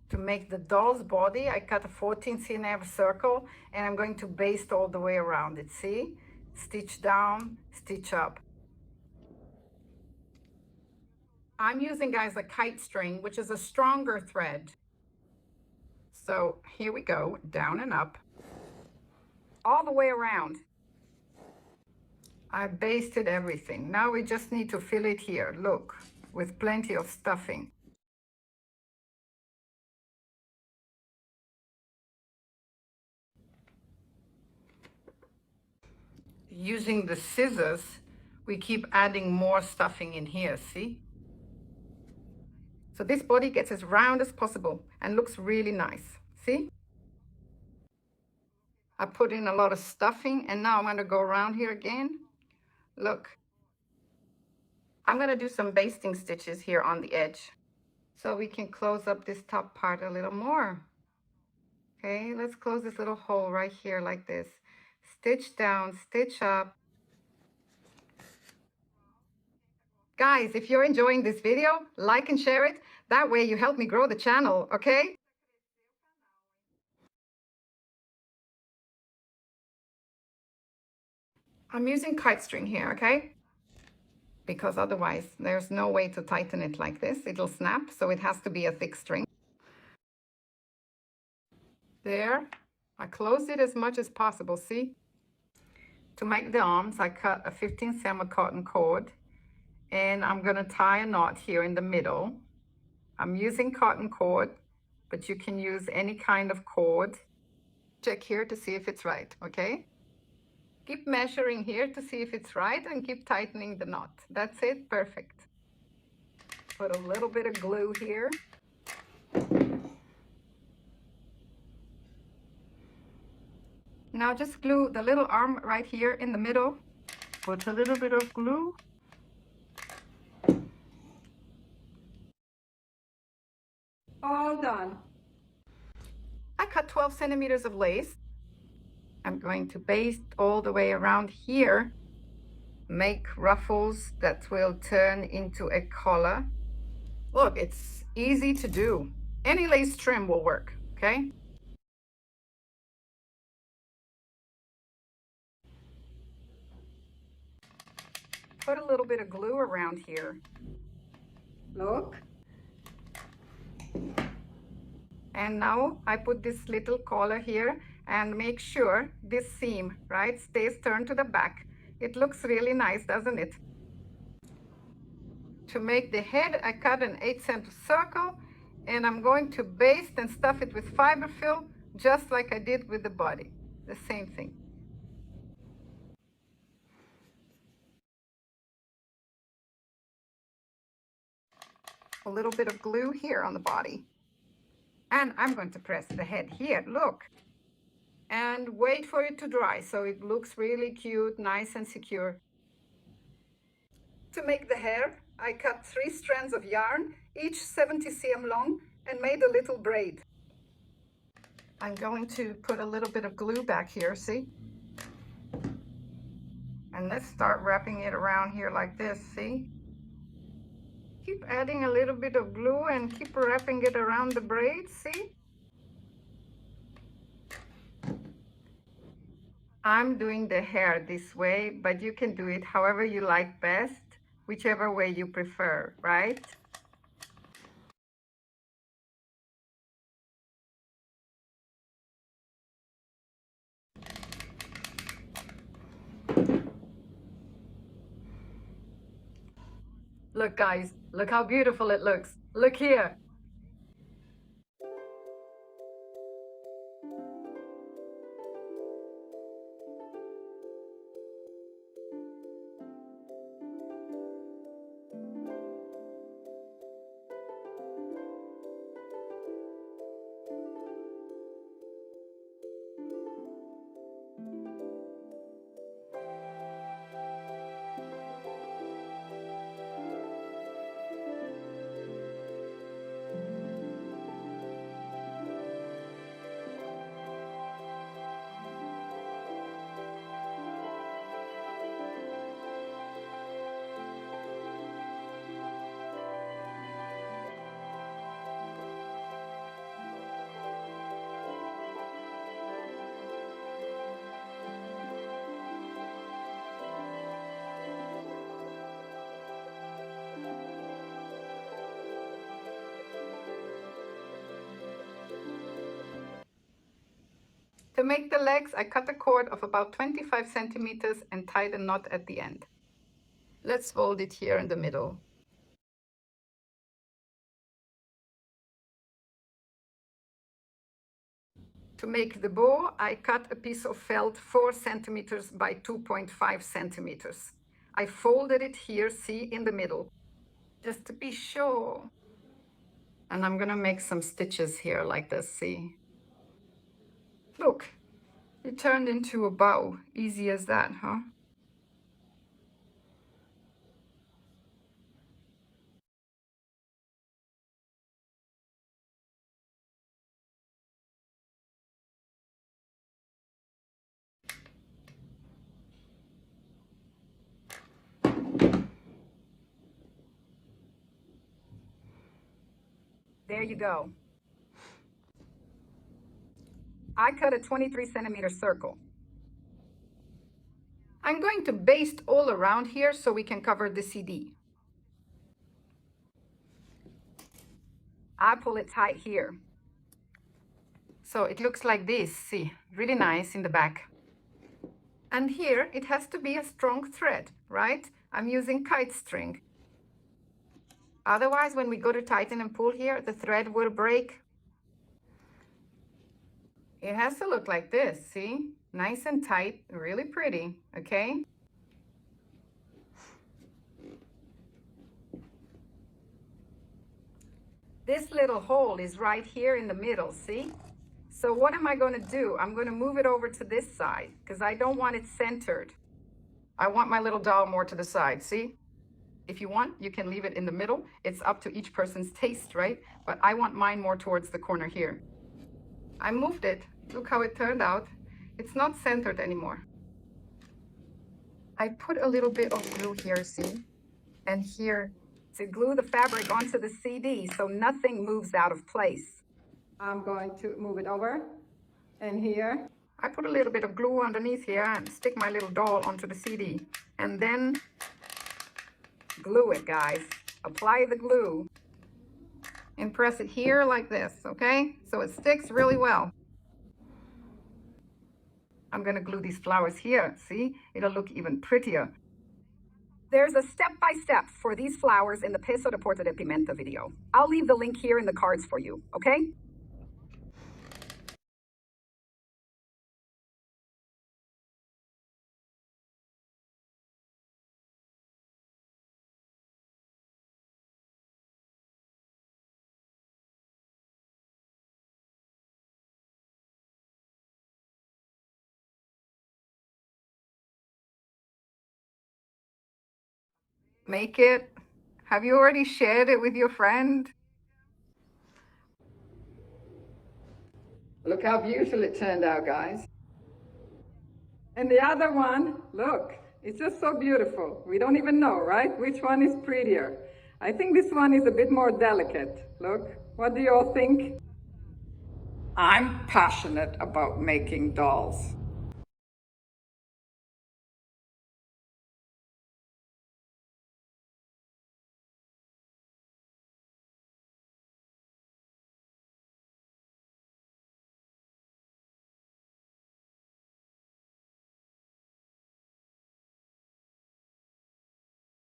To make the doll's body, I cut a 14 cm circle and I'm going to baste all the way around it. See? Stitch down, stitch up. I'm using, guys, a kite string, which is a stronger thread. So here we go, down and up, all the way around. I basted everything. Now we just need to fill it here, look, with plenty of stuffing. Using the scissors, we keep adding more stuffing in here, see? So this body gets as round as possible and looks really nice, see? I put in a lot of stuffing and now I'm going to go around here again. Look, I'm going to do some basting stitches here on the edge so we can close up this top part a little more. Okay, let's close this little hole right here like this. Stitch down, stitch up. Guys, if you're enjoying this video, like and share it. That way you help me grow the channel, okay? I'm using kite string here, okay? Because otherwise there's no way to tighten it like this. It'll snap, so it has to be a thick string. There, I closed it as much as possible, see? To make the arms, I cut a 15 cm cotton cord and I'm gonna tie a knot here in the middle. I'm using cotton cord, but you can use any kind of cord. Check here to see if it's right, okay? Keep measuring here to see if it's right and keep tightening the knot. That's it, perfect. Put a little bit of glue here. Now just glue the little arm right here in the middle. Put a little bit of glue. All done. I cut 12 centimeters of lace. I'm going to baste all the way around here. Make ruffles that will turn into a collar. Look, it's easy to do. Any lace trim will work, okay? Put a little bit of glue around here. Look. And now I put this little collar here and make sure this seam, right, stays turned to the back. It looks really nice, doesn't it? To make the head, I cut an 8 cm circle and I'm going to baste and stuff it with fiber fill, just like I did with the body. The same thing. A little bit of glue here on the body. And I'm going to press the head here, look. And wait for it to dry so it looks really cute, nice and secure. To make the hair, I cut 3 strands of yarn, each 70 cm long, and made a little braid. I'm going to put a little bit of glue back here, see? And let's start wrapping it around here like this, see? Keep adding a little bit of glue and keep wrapping it around the braid, see? I'm doing the hair this way, but you can do it however you like best, whichever way you prefer, right? Look, guys, look how beautiful it looks. Look here. To make the legs, I cut a cord of about 25 centimeters and tied a knot at the end. Let's fold it here in the middle. To make the bow, I cut a piece of felt 4 centimeters by 2.5 centimeters. I folded it here, see, in the middle, just to be sure. And I'm gonna make some stitches here like this, see? Look, it turned into a bow. Easy as that, huh? There you go. I cut a 23 centimeter circle. I'm going to baste all around here so we can cover the CD. I pull it tight here. So it looks like this, see, really nice in the back. And here it has to be a strong thread, right? I'm using kite string. Otherwise, when we go to tighten and pull here, the thread will break. It has to look like this, see? Nice and tight, really pretty, okay? This little hole is right here in the middle, see? So what am I going to do? I'm going to move it over to this side because I don't want it centered. I want my little doll more to the side, see? If you want, you can leave it in the middle. It's up to each person's taste, right? But I want mine more towards the corner here. I moved it. Look how it turned out. It's not centered anymore. I put a little bit of glue here, see? And here to glue the fabric onto the CD so nothing moves out of place. I'm going to move it over. And here, I put a little bit of glue underneath here and stick my little doll onto the CD. And then glue it, guys. Apply the glue. And press it here like this, okay? So it sticks really well. I'm gonna glue these flowers here, see? It'll look even prettier. There's a step-by-step for these flowers in the Peso de Porta de Pimenta video. I'll leave the link here in the cards for you, okay? Make it. Have you already shared it with your friend? Look how beautiful it turned out, guys. And the other one, look, it's just so beautiful. We don't even know, right? Which one is prettier? I think this one is a bit more delicate. Look, what do you all think? I'm passionate about making dolls.